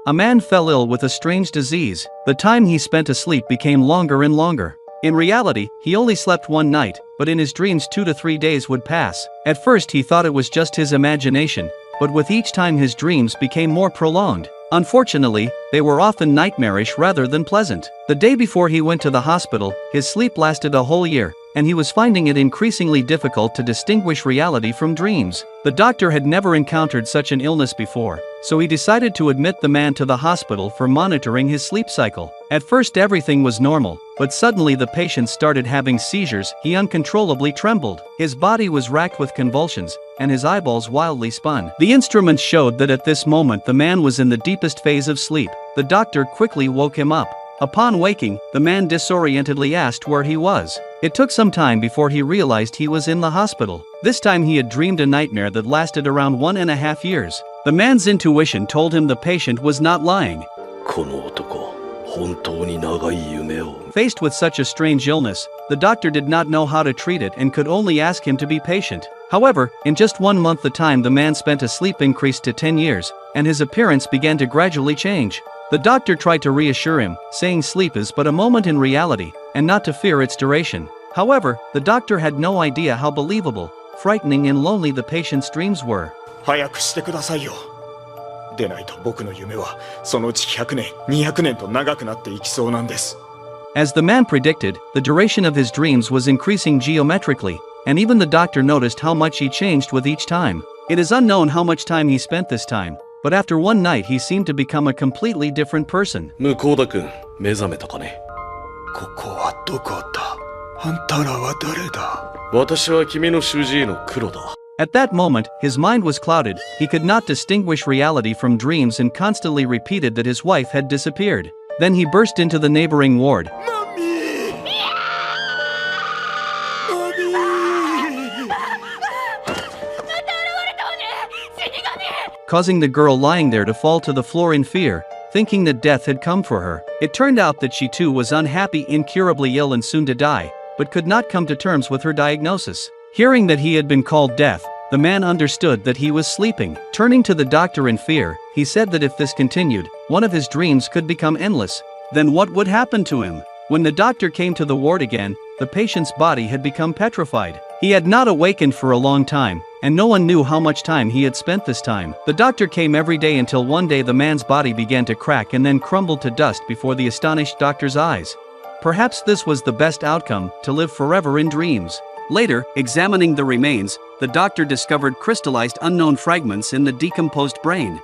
a man fell ill with a strange disease. The time he spent asleep became longer and longer. In reality, he only slept one night, but in his dreams 2 to 3 days would pass. At first he thought it was just his imagination, but with each time his dreams became more prolonged. Unfortunately, they were often nightmarish rather than pleasant. The day before he went to the hospital, his sleep lasted a whole year, and he was finding it increasingly difficult to distinguish reality from dreams. The doctor had never encountered such an illness before, so he decided to admit the man to the hospital for monitoring his sleep cycle. At first everything was normal, but suddenly the patient started having seizures. He uncontrollably trembled. His body was racked with convulsions, and his eyeballs wildly spun. The instruments showed that at this moment the man was in the deepest phase of sleep. The doctor quickly woke him up. Upon waking, the man disorientedly asked where he was. It took some time before he realized he was in the hospital. This time he had dreamed a nightmare that lasted around 1.5 years. The man's intuition told him the patient was not lying. Faced with such a strange illness, the doctor did not know how to treat it and could only ask him to be patient. However, in just 1 month the time the man spent asleep increased to 10 years, and his appearance began to gradually change. The doctor tried to reassure him, saying sleep is but a moment in reality, and not to fear its duration. However, the doctor had no idea how believable, frightening and lonely the patient's dreams were. 早くしてくださいよ。でないと僕の夢はそのうち100年、200年と長くなっていきそうなんです。 As the man predicted, the duration of his dreams was increasing geometrically, and even the doctor noticed how much he changed with each time. It is unknown how much time he spent this time, but after one night he seemed to become a completely different person. 向田君、目覚めたかね。ここはどこだ？あんたらは誰だ？私は君の主治医の黒だ。 At that moment, his mind was clouded. He could not distinguish reality from dreams and constantly repeated that his wife had disappeared. Then he burst into the neighboring ward, causing the girl lying there to fall to the floor in fear, thinking that death had come for her. It turned out that she too was unhappy, incurably ill and soon to die, but could not come to terms with her diagnosis. Hearing that he had been called death, the man understood that he was sleeping. Turning to the doctor in fear, he said that if this continued, one of his dreams could become endless. Then what would happen to him? When the doctor came to the ward again, the patient's body had become petrified. He had not awakened for a long time, and no one knew how much time he had spent this time. The doctor came every day until one day the man's body began to crack and then crumbled to dust before the astonished doctor's eyes. Perhaps this was the best outcome, to live forever in dreams. Later, examining the remains, the doctor discovered crystallized unknown fragments in the decomposed brain.